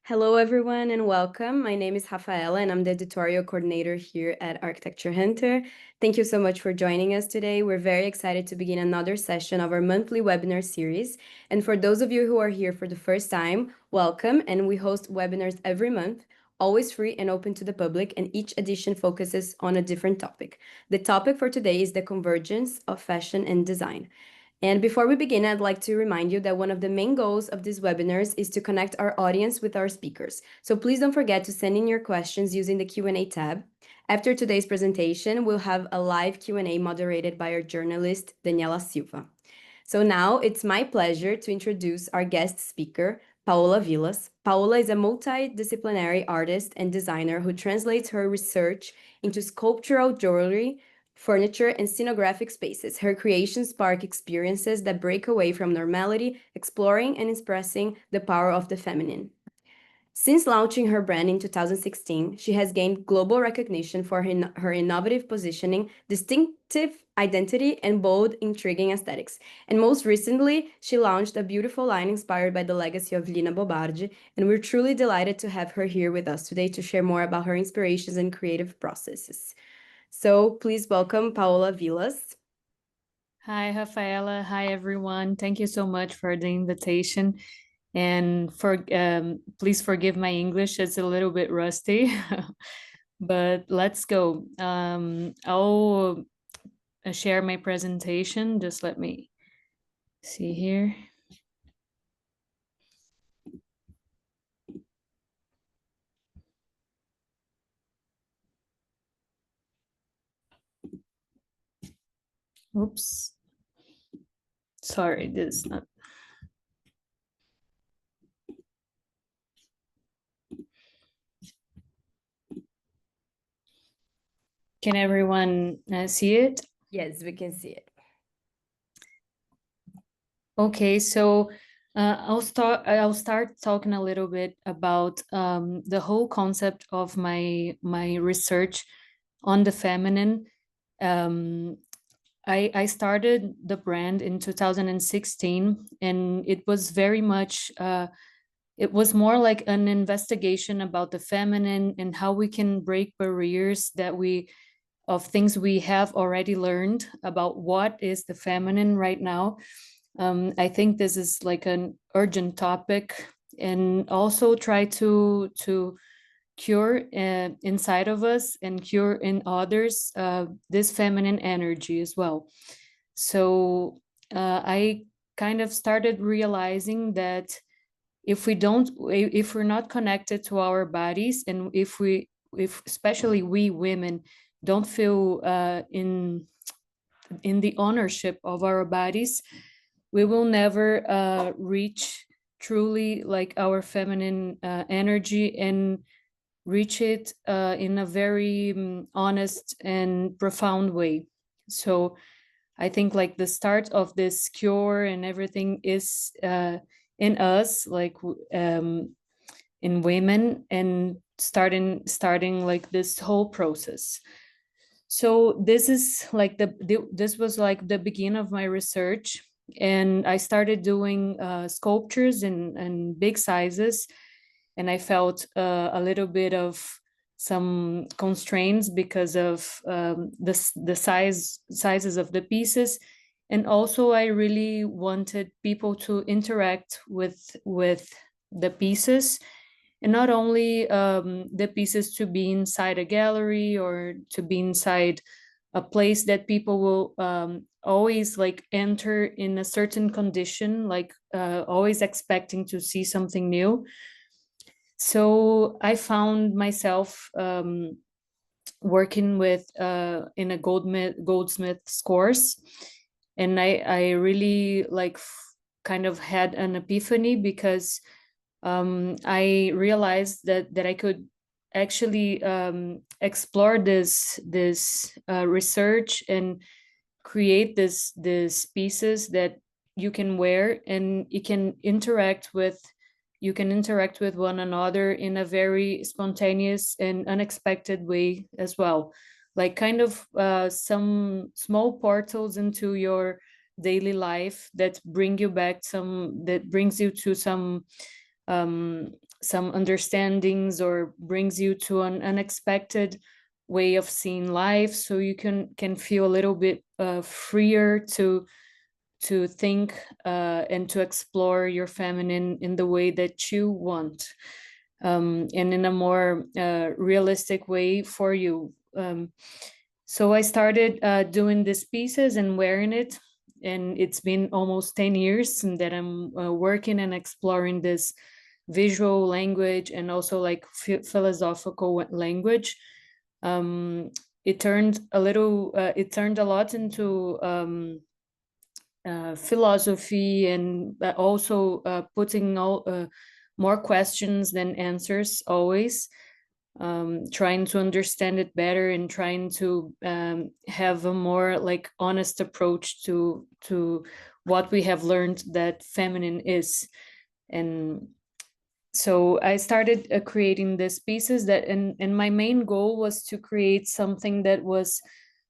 Hello, everyone, and welcome. My name is Rafaela, and I'm the editorial coordinator here at Architecture Hunter. Thank you so much for joining us today. We're very excited to begin another session of our monthly webinar series. And for those of you who are here for the first time, welcome. And we host webinars every month, always free and open to the public, and each edition focuses on a different topic. The topic for today is the convergence of fashion and design. And before we begin, I'd like to remind you that one of the main goals of these webinars is to connect our audience with our speakers. So please don't forget to send in your questions using the Q&A tab. After today's presentation, we'll have a live Q&A moderated by our journalist, Daniela Silva. So now it's my pleasure to introduce our guest speaker, Paola Vilas. Paola is a multidisciplinary artist and designer who translates her research into sculptural jewelry, furniture, and scenographic spaces. Her creations spark experiences that break away from normality, exploring and expressing the power of the feminine. Since launching her brand in 2016, she has gained global recognition for her innovative positioning, distinctive identity, and bold, intriguing aesthetics. And most recently, she launched a beautiful line inspired by the legacy of Lina Bobardi, and we're truly delighted to have her here with us today to share more about her inspirations and creative processes. So please welcome Paola Vilas. Hi, Rafaela. Hi, everyone. Thank you so much for the invitation. And please forgive my English, it's a little bit rusty, but let's go. I'll share my presentation. Just let me see here. Oops. Sorry, this is not. Can everyone see it? Yes, we can see it. Okay, so I'll start talking a little bit about the whole concept of my research on the feminine. I started the brand in 2016, and it was very much it was more like an investigation about the feminine and how we can break barriers of things we have already learned about what is the feminine right now. I think this is like an urgent topic, and also try to cure inside of us and cure in others this feminine energy as well. So I kind of started realizing that if we're not connected to our bodies, and if especially we women don't feel in the ownership of our bodies, we will never reach truly like our feminine energy and reach it in a very honest and profound way. So I think like the start of this cure and everything is in us, like in women, and starting like this whole process. So this is like this was like the beginning of my research, and I started doing sculptures in big sizes, and I felt a little bit of some constraints because of the sizes of the pieces, and also I really wanted people to interact with the pieces, and not only the pieces to be inside a gallery or to be inside a place that people will always like enter in a certain condition, like always expecting to see something new. So I found myself working with in a goldsmith's course, and I really like kind of had an epiphany, because I realized that I could actually explore this research and create this pieces that you can wear, and you can interact with one another in a very spontaneous and unexpected way as well, like kind of some small portals into your daily life that brings you to some some understandings or brings you to an unexpected way of seeing life, so you can feel a little bit freer to think and to explore your feminine in the way that you want, and in a more realistic way for you. So I started doing these pieces and wearing it, and it's been almost 10 years that I'm working and exploring this visual language and also like philosophical language. um, it turned a lot into philosophy, and also putting all more questions than answers always, trying to understand it better and trying to have a more like honest approach to what we have learned that feminine is. And so I started creating these pieces that, and my main goal was to create something that was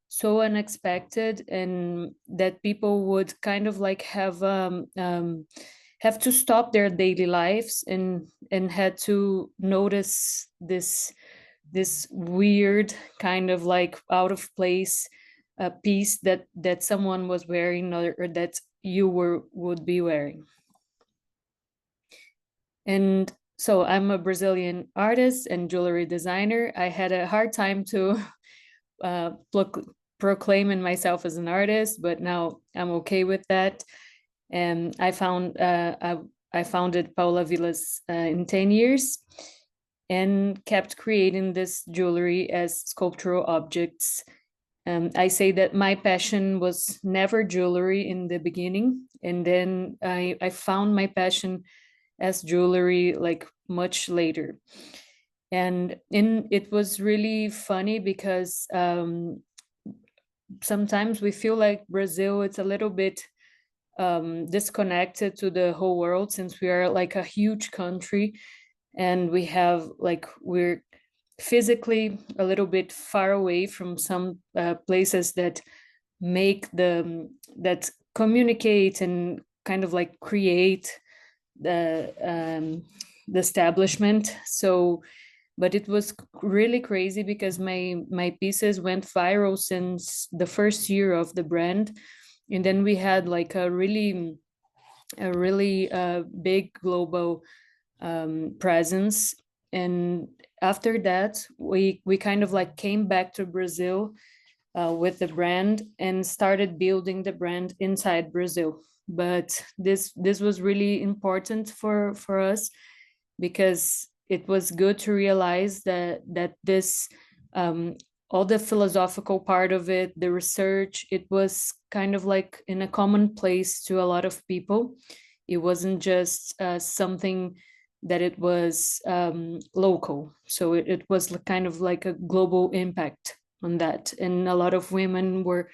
so unexpected and that people would kind of like have to stop their daily lives and had to notice this weird kind of like out of place piece that someone was wearing, or that you would be wearing. And so I'm a Brazilian artist and jewelry designer. I had a hard time to uh, proclaiming myself as an artist, but now I'm okay with that. And I founded Paola Vilas in 10 years and kept creating this jewelry as sculptural objects. I say that my passion was never jewelry in the beginning, and then I found my passion as jewelry like much later. And it was really funny because sometimes we feel like Brazil, it's a little bit disconnected to the whole world, since we are like a huge country, and we're physically a little bit far away from some places that make that communicate and kind of like create the establishment. So but it was really crazy because my pieces went viral since the first year of the brand, and then we had like a really big global presence. And after that we kind of like came back to Brazil with the brand and started building the brand inside Brazil. But this was really important for us, because it was good to realize that this all the philosophical part of it, the research, it was kind of like in a common place to a lot of people. It wasn't just something that it was local. So it was kind of like a global impact on that. And a lot of women were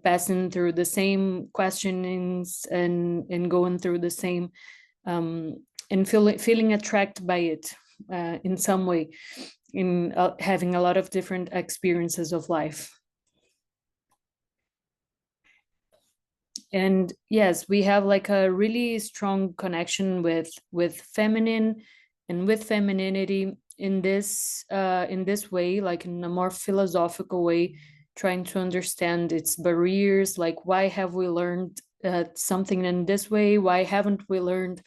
passing through the same questionings and going through the same um, and feeling attracted by it in some way, in having a lot of different experiences of life. And yes, we have like a really strong connection with feminine and with femininity in this way, like in a more philosophical way, trying to understand its barriers, like why have we learned something in this way, why haven't we learned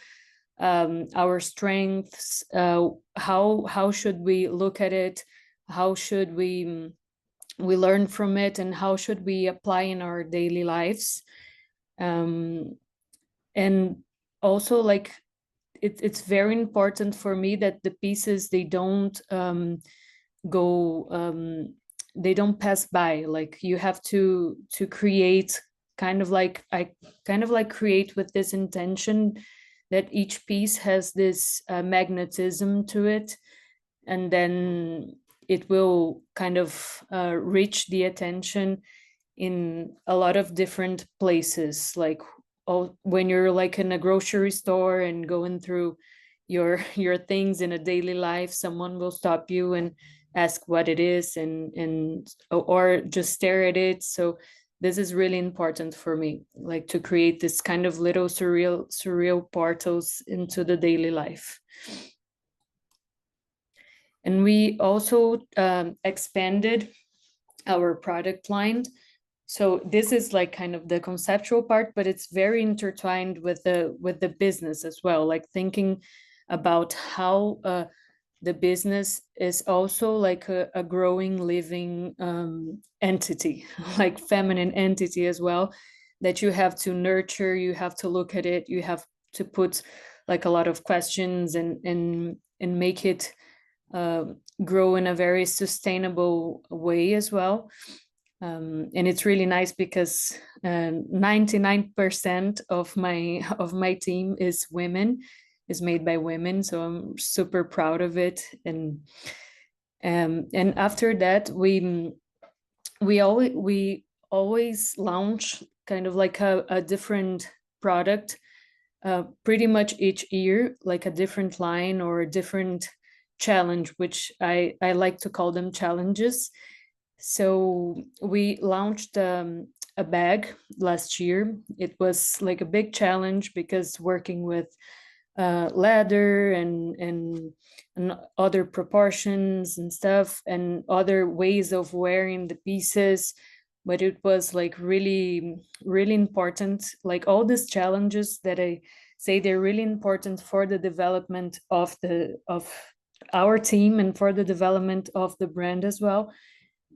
our strengths, how should we look at it, how should we learn from it, and how should we apply in our daily lives. um, and also like it's very important for me that the pieces, go they don't pass by. Like you have to create I kind of like create with this intention that each piece has this magnetism to it, and then it will kind of reach the attention in a lot of different places. Like when you're like in a grocery store and going through your things in a daily life, someone will stop you and ask what it is, and or just stare at it. So this is really important for me, like to create this kind of little surreal portals into the daily life. And we also expanded our product line. So this is like kind of the conceptual part, but it's very intertwined with the business as well, like thinking about how the business is also like a growing living entity, like feminine entity as well, that you have to nurture, you have to look at it, you have to put like a lot of questions and make it uh, grow in a very sustainable way as well. And it's really nice because 99% of my team is women, is made by women, so I'm super proud of it. And after that, we always launch kind of like a different product pretty much each year, like a different line or a different challenge, which I like to call them challenges. So we launched a bag last year. It was like a big challenge because working with leather and other proportions and stuff and other ways of wearing the pieces. But it was like really, really important. Like all these challenges that I say, they're really important for the development of our team and for the development of the brand as well,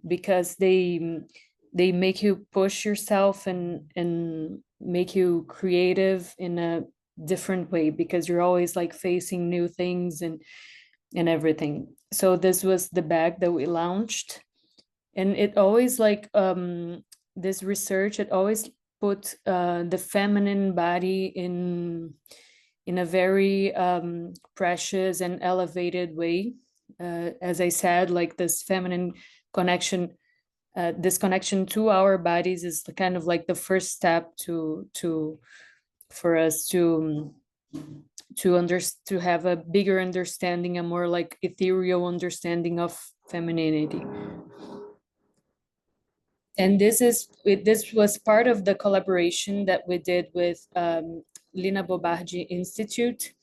because they make you push yourself and make you creative in a different way, because you're always like facing new things and everything. So this was the bag that we launched, and it always like this research, it always put the feminine body in a very precious and elevated way. As I said, like this feminine connection, this connection to our bodies is the kind of like the first step to for us to have a bigger understanding, a more like ethereal understanding of femininity. And this was part of the collaboration that we did with Lina Bobardi Institute.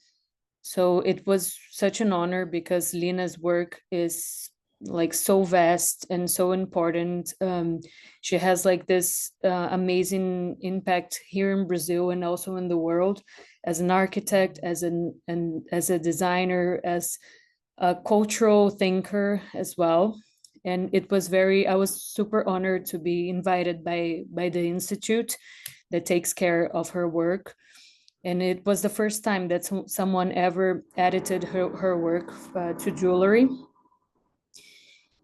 So it was such an honor because Lina's work is like so vast and so important. She has like this amazing impact here in Brazil and also in the world, as an architect, as a designer, as a cultural thinker as well. And it was I was super honored to be invited by the institute that takes care of her work. And it was the first time that someone ever edited her work to jewelry.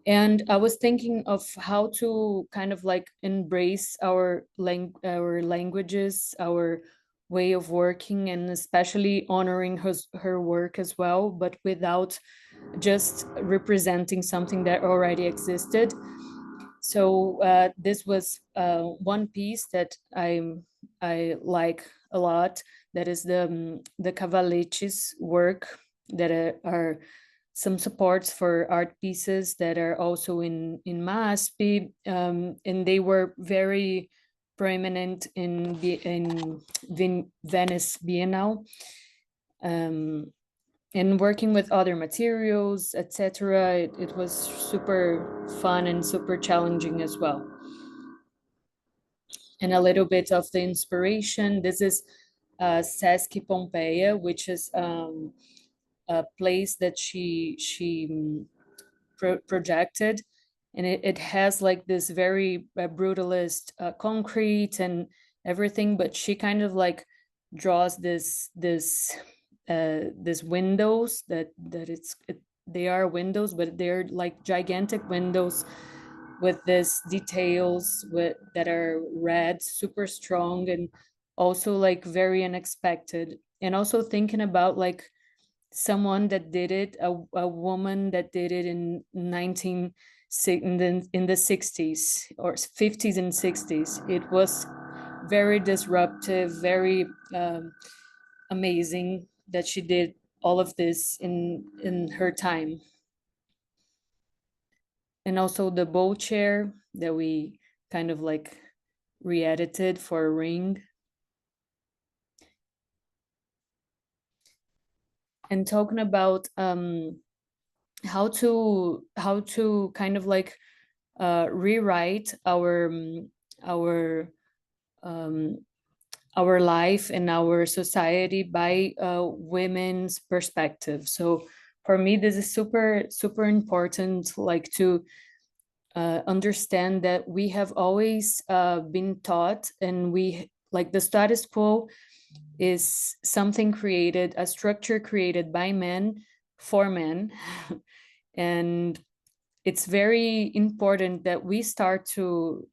And I was thinking of how to kind of like embrace our languages, our way of working, and especially honoring her work as well, but without just representing something that already existed. So this was one piece that I like a lot. That is the Cavaletes work, that are some supports for art pieces that are also in MASP, and they were very prominent in Venice Biennale. And working with other materials, etc., it was super fun and super challenging as well. And a little bit of the inspiration. This is Sesc Pompeia, which is a place that she projected, and it has like this very brutalist concrete and everything, but she kind of like draws this windows they are windows, but they're like gigantic windows with these details that are red, super strong, and also like very unexpected. And also thinking about like someone that did it, a woman that did it in in the 60s or 50s and 60s. It was very disruptive, very amazing that she did all of this in her time. And also the bow chair that we kind of like re-edited for a ring. And talking about how to kind of like rewrite our um, our life and our society by women's perspective. So for me, this is super important, like to understand that we have always been taught, and we like the status quo is something created, a structure created by men for men. And it's very important that we start to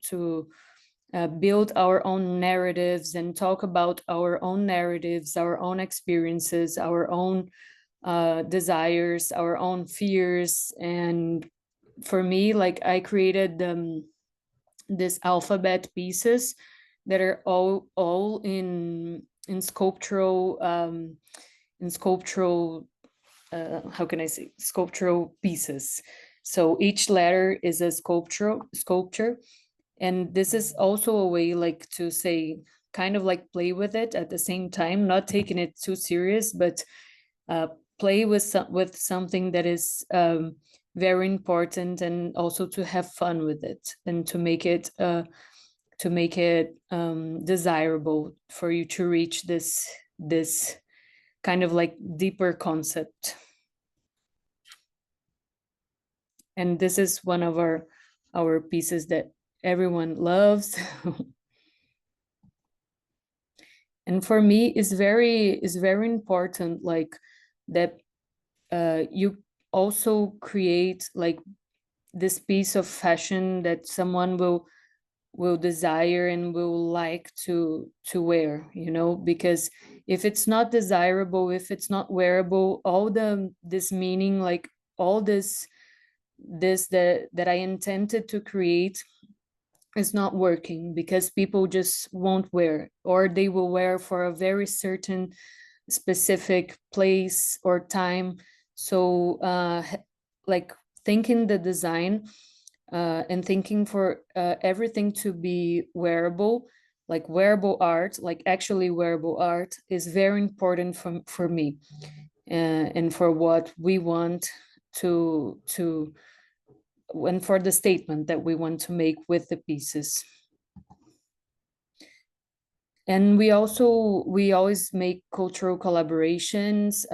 build our own narratives and talk about our own narratives, our own experiences, our own desires, our own fears. And for me, like I created this alphabet pieces that are all in sculptural how can I say, sculptural pieces. So each letter is a sculpture, and this is also a way like to say, kind of like play with it at the same time, not taking it too serious, but uh, play with something that is very important, and also to have fun with it, and to make it desirable for you to reach this kind of like deeper concept. And this is one of our pieces that everyone loves. And for me is very important, like that you also create like this piece of fashion that someone will desire and will like to wear, you know, because if it's not desirable, if it's not wearable, all this meaning, like all this that I intended to create is not working, because people just won't wear, or they will wear for a very certain specific place or time. So like thinking the design and thinking for everything to be wearable, like wearable art, like actually wearable art, is very important for me, and for what we want to and for the statement that we want to make with the pieces. And we always make cultural collaborations.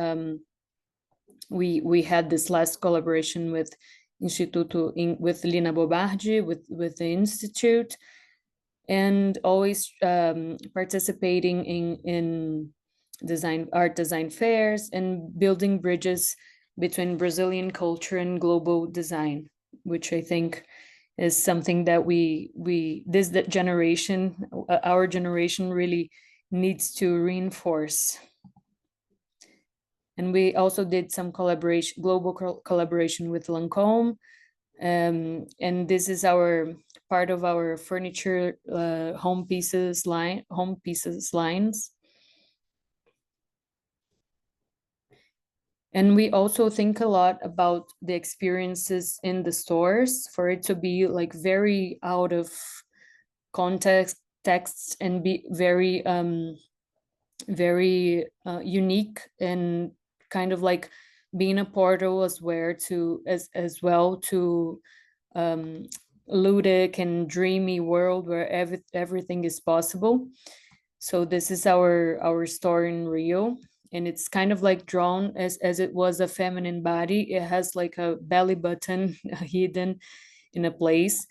We had this last collaboration with with Lina Bobardi, with the institute, and always participating in art design fairs, and building bridges between Brazilian culture and global design, which I think is something that that generation, our generation, really needs to reinforce. And we also did some global collaboration with Lancome, and this is our part of our furniture home pieces lines. And we also think a lot about the experiences in the stores, for it to be like very out of context texts, and be very unique, and kind of like being a portal as well to um, ludic and dreamy world where everything is possible. So this is our store in Rio, and it's kind of like drawn as it was a feminine body. It has like a belly button hidden in a place,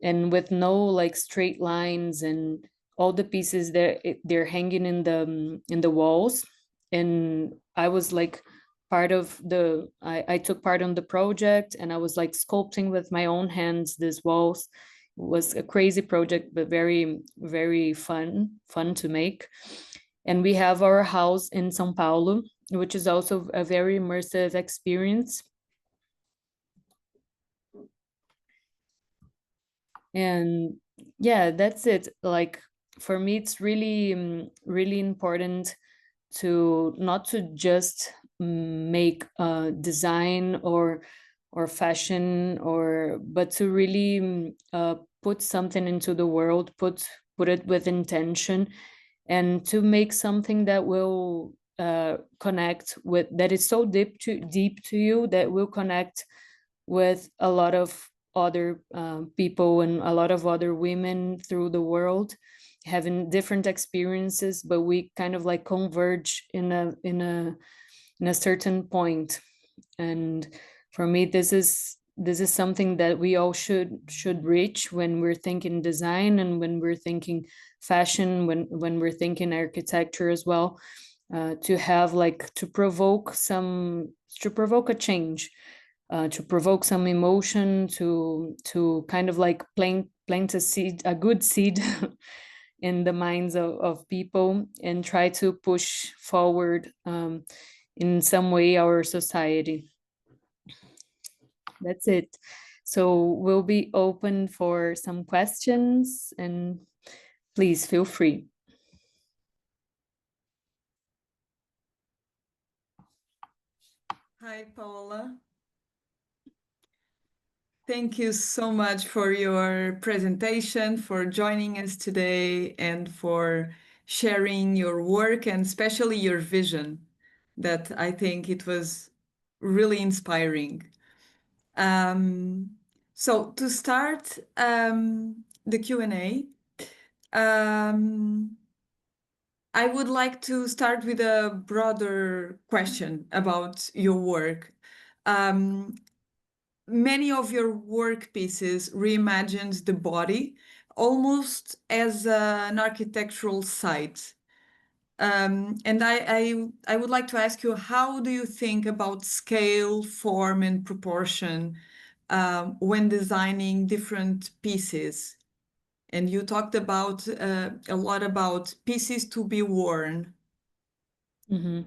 and with no like straight lines, and all the pieces they're hanging in the walls. And I was like part of I took part on the project, and I was like sculpting with my own hands these walls. It was a crazy project, but very fun to make. And we have our house in São Paulo, which is also a very immersive experience. And yeah, that's it. Like for me, it's really important to not to just make design or fashion, or but to really put something into the world, put it with intention, and to make something that will connect with, that is so deep to you, that will connect with a lot of other people and a lot of other women through the world, having different experiences, but we kind of like converge in a certain point. And for me, this is something that we all should reach when we're thinking design, and when we're thinking fashion, when we're thinking architecture as well, to have like to provoke a change, to provoke some emotion, to kind of like plant a seed, a good seed in the minds of people, and try to push forward in some way our society. That's it. So we'll be open for some questions, and please feel free. Hi, Paola. Thank you so much for your presentation, for joining us today, and for sharing your work and especially your vision. That I think it was really inspiring. So to start the Q&A, I would like to start with a broader question about your work. Many of your work pieces reimagines the body almost as an architectural site. And I would like to ask you, how do you think about scale, form, and proportion when designing different pieces? And you talked about a lot about pieces to be worn. Mm-hmm.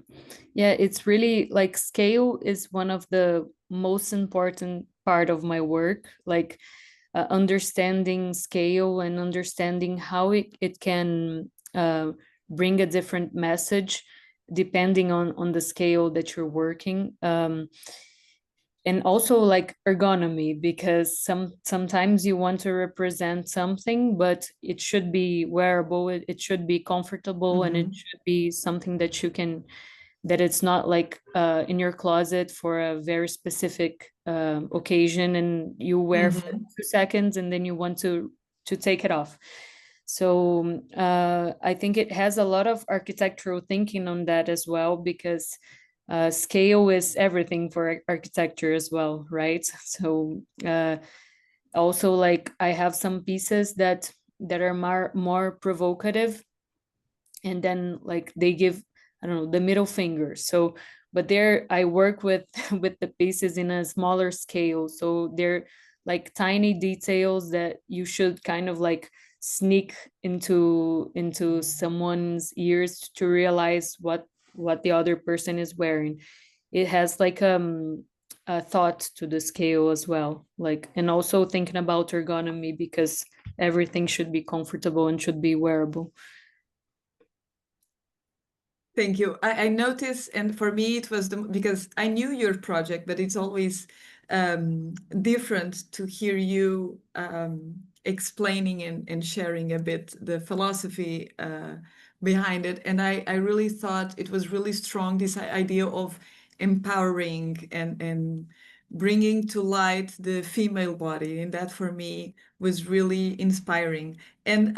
Yeah, it's really like scale is one of the most important part of my work. Like understanding scale and understanding how it can bring a different message depending on the scale that you're working. And also like ergonomy, because sometimes you want to represent something, but it should be wearable, it should be comfortable, and it Mm-hmm. should be something that you can, that it's not like in your closet for a very specific occasion, and you wear for Mm-hmm. 2 seconds and then you want to take it off. So I think it has a lot of architectural thinking on that as well, because scale is everything for architecture as well, right? So also like I have some pieces that are more provocative, and then like they give, I don't know, the middle finger. So but there I work with with the pieces in a smaller scale, so they're like tiny details that you should kind of like sneak into someone's ears to realize what the other person is wearing. It has like a thought to the scale as well, like, and also thinking about ergonomy, because everything should be comfortable and should be wearable. Thank you. I noticed, and for me, it was because I knew your project, but it's always different to hear you explaining and sharing a bit the philosophy behind it. And I really thought it was really strong, this idea of empowering and bringing to light the female body. And that for me was really inspiring. And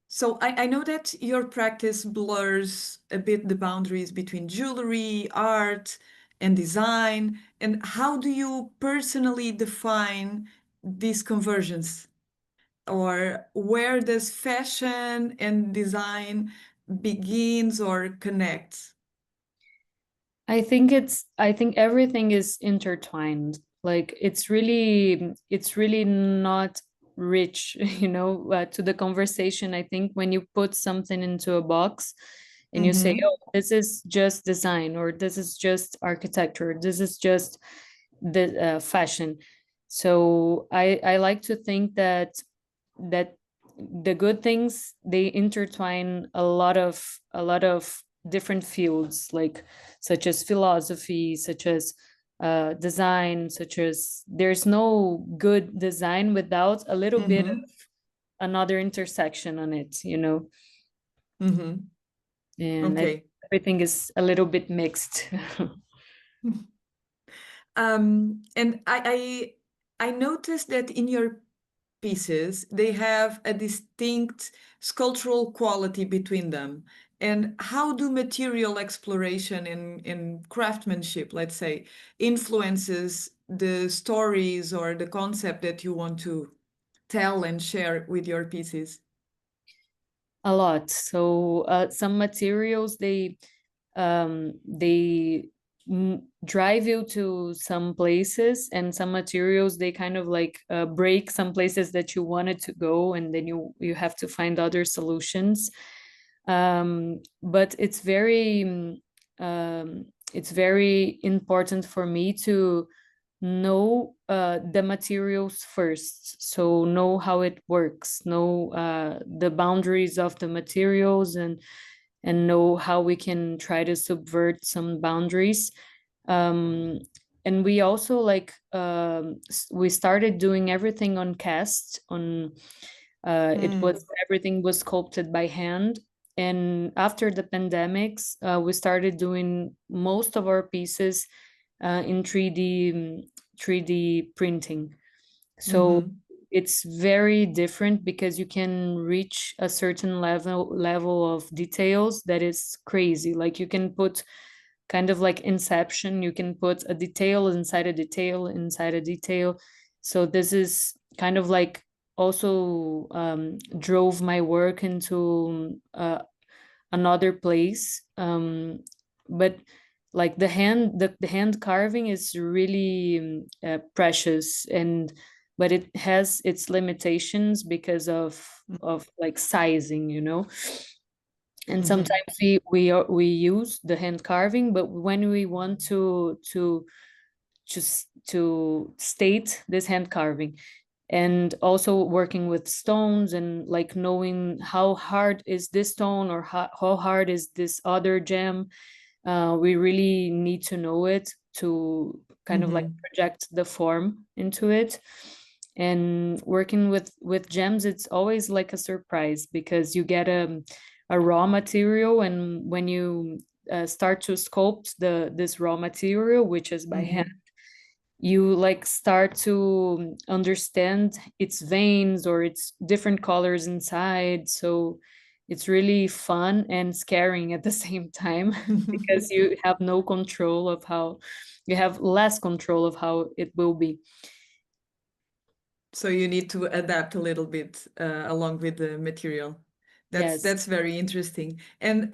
so I know that your practice blurs a bit the boundaries between jewelry, art, and design. And how do you personally define these conversions? Or where does fashion and design begins or connects? I think everything is intertwined. Like it's really not rich, to the conversation. I think when you put something into a box and you say, Mm-hmm. "Oh, this is just design," or "This is just architecture," "This is just the fashion." So I like to think that the good things, they intertwine a lot of different fields, like such as philosophy, such as design, such as there's no good design without a little bit of Mm-hmm. another intersection on it. Mm-hmm. And Okay. everything is a little bit mixed. And I noticed that in your pieces, they have a distinct sculptural quality between them. And how do material exploration in craftsmanship, let's say, influences the stories or the concept that you want to tell and share with your pieces? A lot. So some materials they drive you to some places, and some materials they kind of like break some places that you wanted to go, and then you have to find other solutions. But it's very important for me to know the materials first, so know how it works, know the boundaries of the materials, and know how we can try to subvert some boundaries. um, and we also like we started doing everything on cast on it was everything was sculpted by hand. And after the pandemics, we started doing most of our pieces in 3D printing. So Mhm. it's very different because you can reach a certain level of details that is crazy. Like you can put kind of like Inception, you can put a detail inside a detail inside a detail. So this is kind of like also drove my work into another place. But like the hand carving is really precious, and but it has its limitations because of like sizing, you know. And Mhm. sometimes we use the hand carving, but when we want to just to state this hand carving, and also working with stones, and like knowing how hard is this stone, or how hard is this other gem. We really need to know it to kind of like Mhm. project the form into it. And working with gems, it's always like a surprise, because you get a raw material, and when you start to sculpt this raw material, which is by hand, Mhm. you like start to understand its veins or its different colors inside. So it's really fun and scaring at the same time, because you have no control of how you have less control of how it will be. So you need to adapt a little bit along with the material. Yes. That's very interesting. And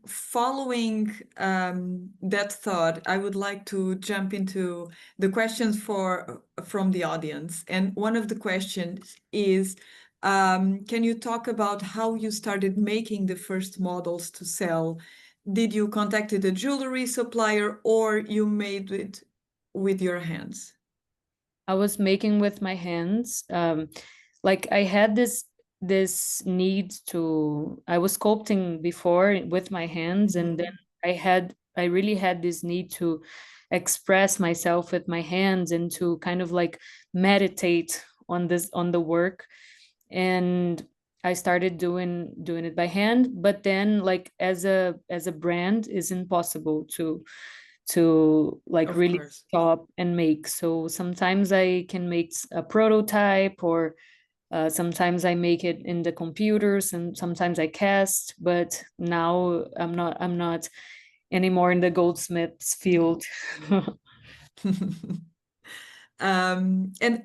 following that thought, I would like to jump into the questions from the audience. And one of the questions is, can you talk about how you started making the first models to sell? Did you contacted a jewelry supplier, or you made it with your hands? I was making with my hands. Like I had this need to. I was sculpting before with my hands, and then Mhm. I really had this need to express myself with my hands, and to kind of like meditate on the work. And I started doing it by hand. But then, like as a brand, is impossible to like Of really course. stop and make. So sometimes I can make a prototype, or sometimes I make it in the computers, and sometimes I cast. But now I'm not anymore in the goldsmith's field. And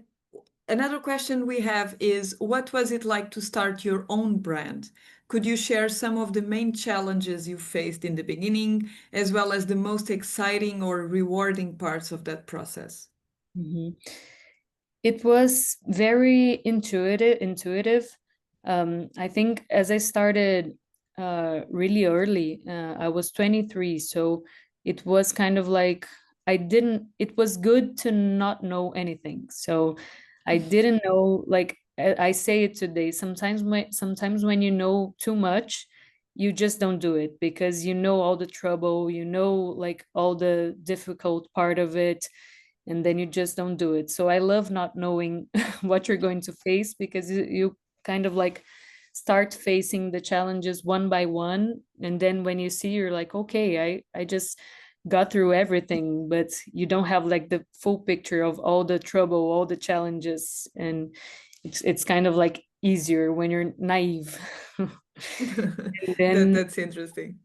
another question we have is, what was it like to start your own brand? Could you share some of the main challenges you faced in the beginning, as well as the most exciting or rewarding parts of that process? Mhm. It was very intuitive. I think as I started really early, I was 23, so it was kind of like I didn't it was good to not know anything. So I didn't know, like I say it today, sometimes when you know too much, you just don't do it, because you know all the trouble, you know, like all the difficult part of it, and then you just don't do it. So I love not knowing what you're going to face, because you kind of like start facing the challenges one by one, and then when you see, you're like, okay, I just got through everything, but you don't have like the full picture of all the trouble, all the challenges, and it's kind of like easier when you're naive. And then That's interesting.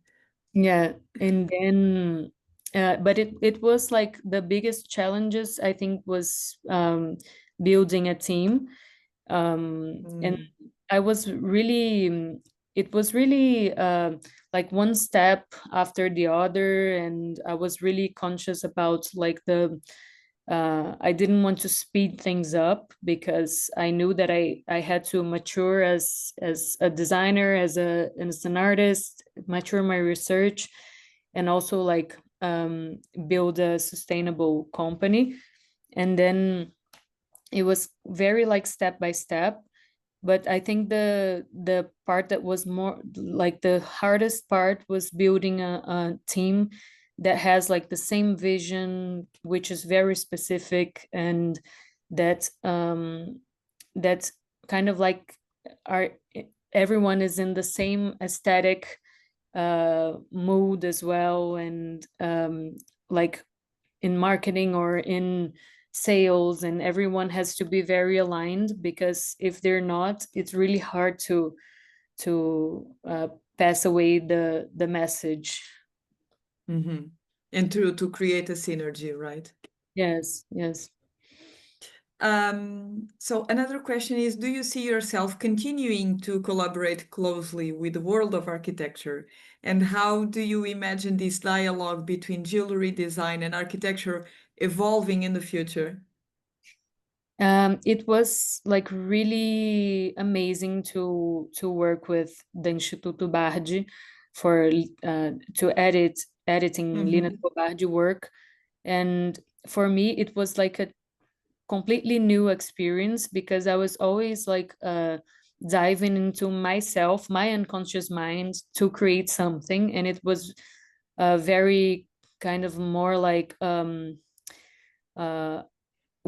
yeah, and then but it was like the biggest challenges, I think, was building a team. And Mm. I was really it was really like one step after the other, and I was really conscious about like the I didn't want to speed things up, because I knew that I had to mature as a designer, as an artist, mature my research, and also like build a sustainable company. And then it was very like step by step. But I think the part that was more like the hardest part was building a team that has like the same vision, which is very specific, and that that kind of like are everyone is in the same aesthetic mood as well, and like in marketing or in sales, and everyone has to be very aligned, because if they're not, it's really hard to pass away the message. Mm-hmm. And to create a synergy, right? Yes, yes. So another question is, do you see yourself continuing to collaborate closely with the world of architecture? And how do you imagine this dialogue between jewelry design and architecture evolving in the future? It was like really amazing to work with the Instituto Bardi for to editing Lina Mm-hmm. Bardi work. And for me, it was like a completely new experience, because I was always like diving into myself, my unconscious mind, to create something, and it was very kind of more like uh,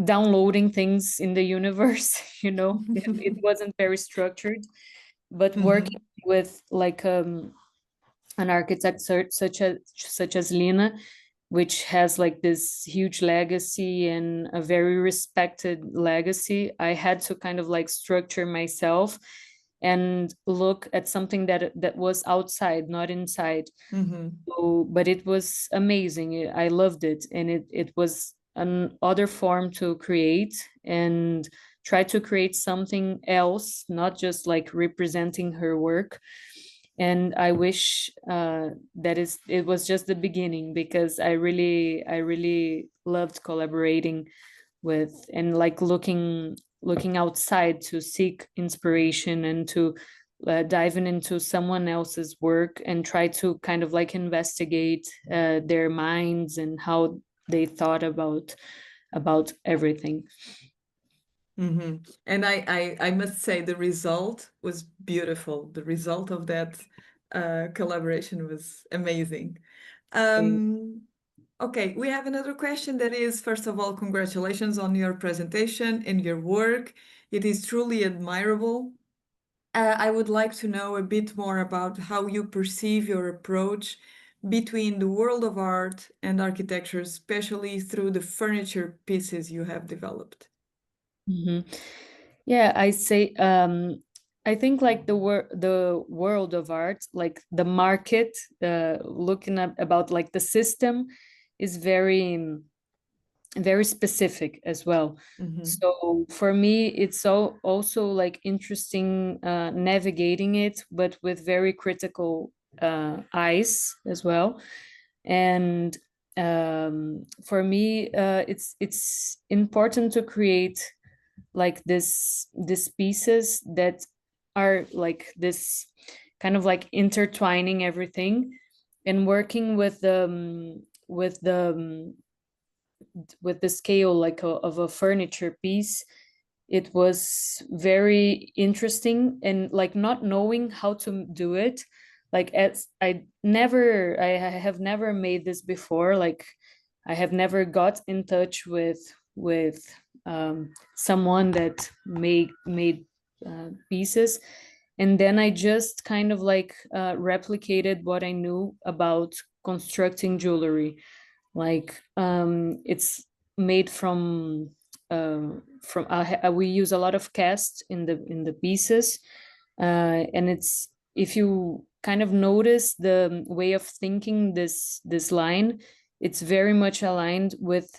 downloading things in the universe. It wasn't very structured, but Mm-hmm. working with like an architect such as Lina, which has like this huge legacy and a very respected legacy, I had to kind of like structure myself and look at something that was outside, not inside. Mm-hmm. So, but it was amazing. I loved it, and it was an other form to create and try to create something else, not just like representing her work. And I wish it was just the beginning, because I really loved collaborating with, and like looking outside to seek inspiration, and to diving into someone else's work and try to kind of like investigate their minds and how they thought about everything. Mm-hmm. And I must say the result was beautiful. The result of that collaboration was amazing. Um, okay, we have another question that is, first of all, congratulations on your presentation and your work. It is truly admirable. I would like to know a bit more about how you perceive your approach between the world of art and architecture, especially through the furniture pieces you have developed. Mhm. Yeah, I think like the world of art, like the market, looking at about like the system, is very specific as well. Mm-hmm. So for me, it's also like interesting navigating it, but with very critical eyes as well. And for me, it's important to create like this pieces that are like this kind of like intertwining everything, and working with the scale like of a furniture piece. It was very interesting, and like not knowing how to do it, like as I have never made this before. Like I have never got in touch with someone that made pieces. And then I just kind of like replicated what I knew about constructing jewelry. Like it's made we use a lot of cast in the pieces, and it's, if you kind of notice the way of thinking this line, it's very much aligned with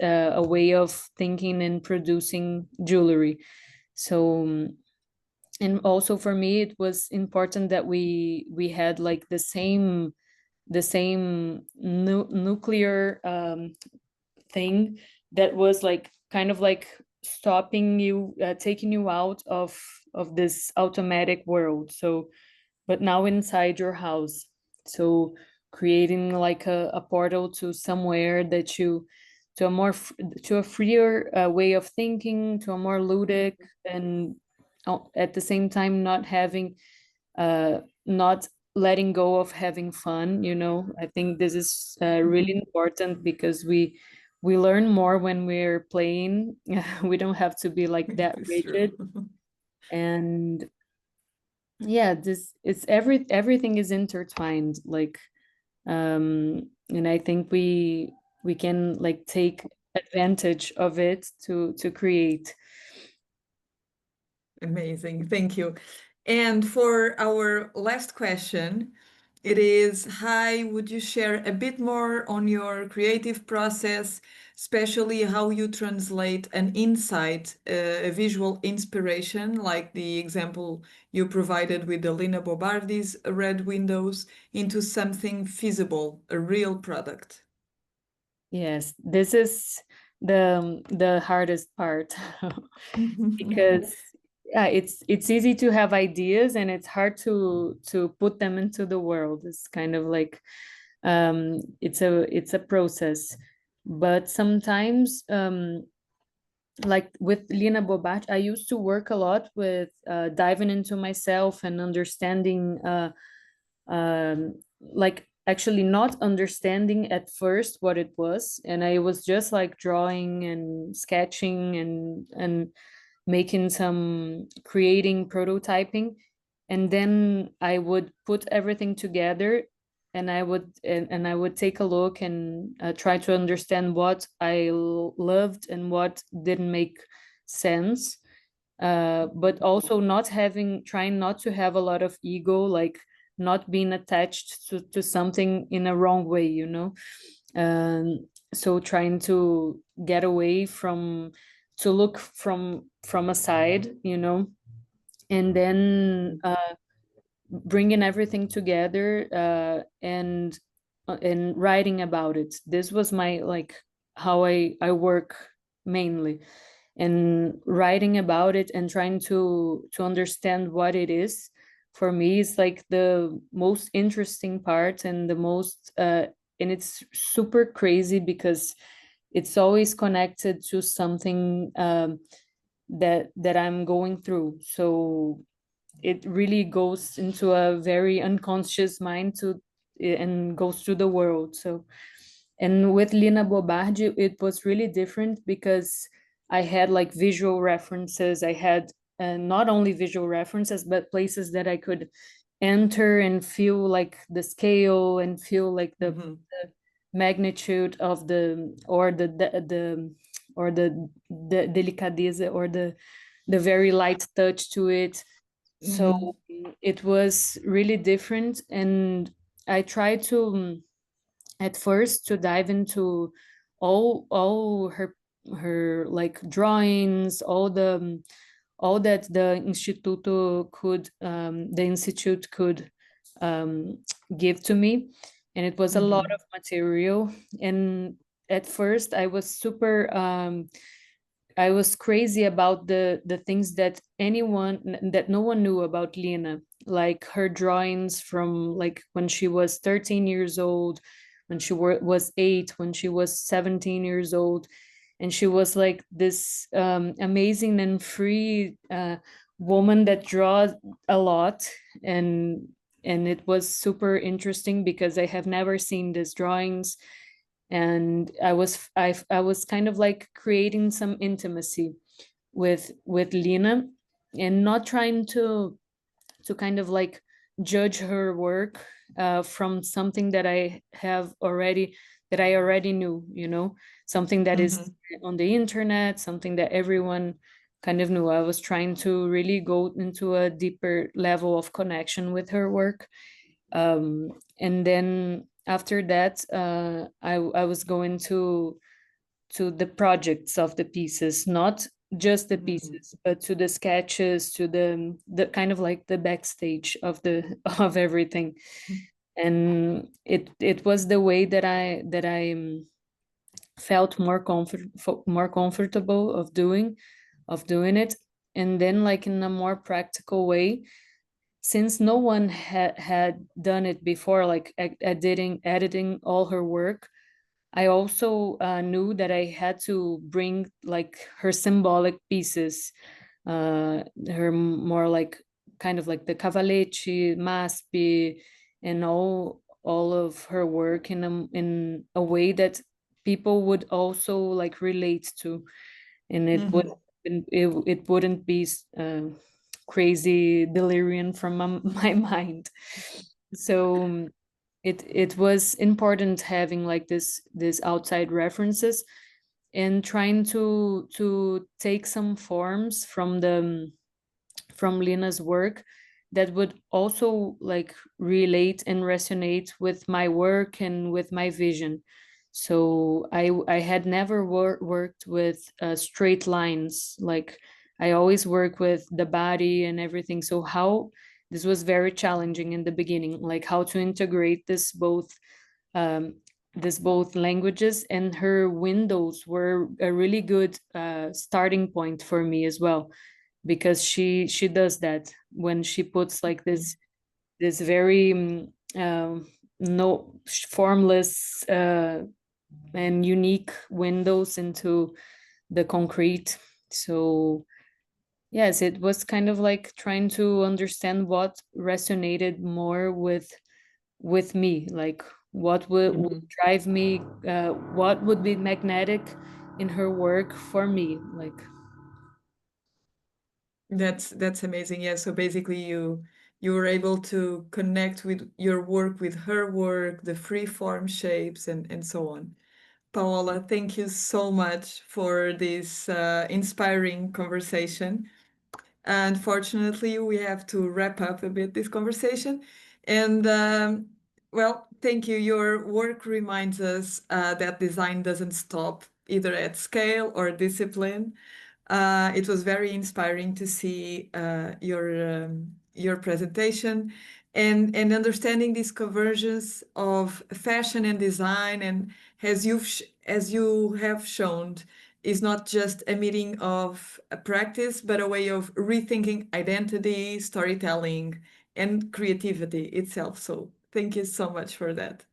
a way of thinking and producing jewelry. So and also for me it was important that we had like the same nuclear thing that was like kind of like stopping you, taking you out of this automatic world. So but now inside your house, so creating like a portal to somewhere that you, to a to a freer way of thinking, to a more ludic, and at the same time not having not letting go of having fun, you know. I think this is really important because we learn more when we're playing. We don't have to be like that It's true. rigid. And yeah, this, it's everything is intertwined, like and I think we can like take advantage of it to create. Amazing. Thank you. And for our last question, it is, hi, would you share a bit more on your creative process, especially how you translate an insight, a visual inspiration, like the example you provided with the Lina Bobardi's red windows, into something feasible, a real product? Yes, this is the hardest part because yeah, it's easy to have ideas and it's hard to put them into the world. It's kind of like it's a process. But sometimes like with Lina Bobat, I used to work a lot with diving into myself and understanding like actually not understanding at first what it was, and I was just like drawing and sketching and making some, creating, prototyping, and then I would put everything together, and I would take a look and try to understand what I loved and what didn't make sense, but also not having, trying not to have a lot of ego, like not being attached to something in a wrong way, you know. So trying to get away from, to look from a side, you know, and then bringing everything together, and writing about it. This was my, like, how I work mainly, and writing about it and trying to understand what it is. For me, is like the most interesting part and the most and it's super crazy because it's always connected to something that I'm going through. So it really goes into a very unconscious mind to, and goes through the world. So, and with Lina Bobardi, it was really different because I had like visual references. I had not only visual references, but places that I could enter and feel like the scale and feel like the magnitude of the, or the or the delicadeza, or the very light touch to it. So it was really different, and I tried to at first to dive into all her like drawings, all that the institute could um, give to me, and it was a lot of material. And at first I was super I was crazy about the things that that no one knew about Lena, like her drawings from like when she was 13 years old, when she was 8, when she was 17 years old, and she was like this amazing and free woman that draws a lot, and it was super interesting because I have never seen these drawings, and I was kind of like creating some intimacy with Lena, and not trying to kind of like judge her work from something that I already knew, you know, something that is on the internet, something that everyone kind of knew. I was trying to really go into a deeper level of connection with her work. And then after that, I was going to the projects of the pieces, not just the pieces, but to the sketches, to the kind of like the backstage of the of everything. And it was the way that I felt more comfortable of doing it. And then, like, in a more practical way, since no one had done it before, like editing all her work, I also knew that I had to bring like her symbolic pieces, her more like kind of like the cavalletti, maspi, and all of her work in a way that people would also like relate to, and it wouldn't be crazy delirium from my mind. So it was important having like this outside references, and trying to take some forms from Lina's work that would also like relate and resonate with my work and with my vision. So I had never worked with straight lines. Like, I always work with the body and everything. So how this was very challenging in the beginning, like how to integrate um, this both languages. And her windows were a really good starting point for me as well, because she does that when she puts like this very no formless and unique windows into the concrete. So yes, it was kind of like trying to understand what resonated more with me, like what would drive me, what would be magnetic in her work for me, like. That's amazing. Yeah. So basically, you were able to connect with your work with her work, the free form shapes, and so on. Paola, thank you so much for this inspiring conversation. Unfortunately, we have to wrap up a bit this conversation. And well, thank you. Your work reminds us that design doesn't stop either at scale or discipline. It was very inspiring to see your presentation, and understanding these convergence of fashion and design, and as you have shown, is not just a meeting of a practice, but a way of rethinking identity, storytelling, and creativity itself. So thank you so much for that.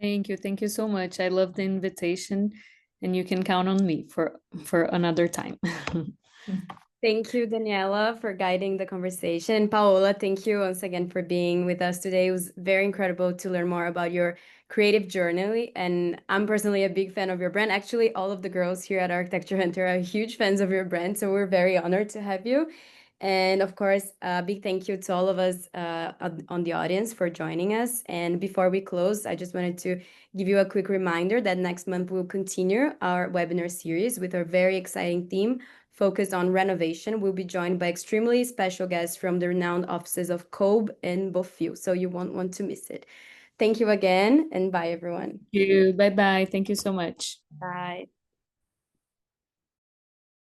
Thank you so much. I love the invitation, and you can count on me for another time. Thank you, Daniela, for guiding the conversation. Paola, thank you once again for being with us today. It was very incredible to learn more about your creative journey. And I'm personally a big fan of your brand. Actually, all of the girls here at Architecture Hunter are huge fans of your brand. So we're very honored to have you. And of course, a big thank you to all of us on the audience for joining us. And before we close, I just wanted to give you a quick reminder that next month we'll continue our webinar series with our very exciting theme focused on renovation. We'll be joined by extremely special guests from the renowned offices of Kolb and Beaufort, so you won't want to miss it. Thank you again, and bye, everyone. Thank you. Bye bye. Thank you so much. Bye.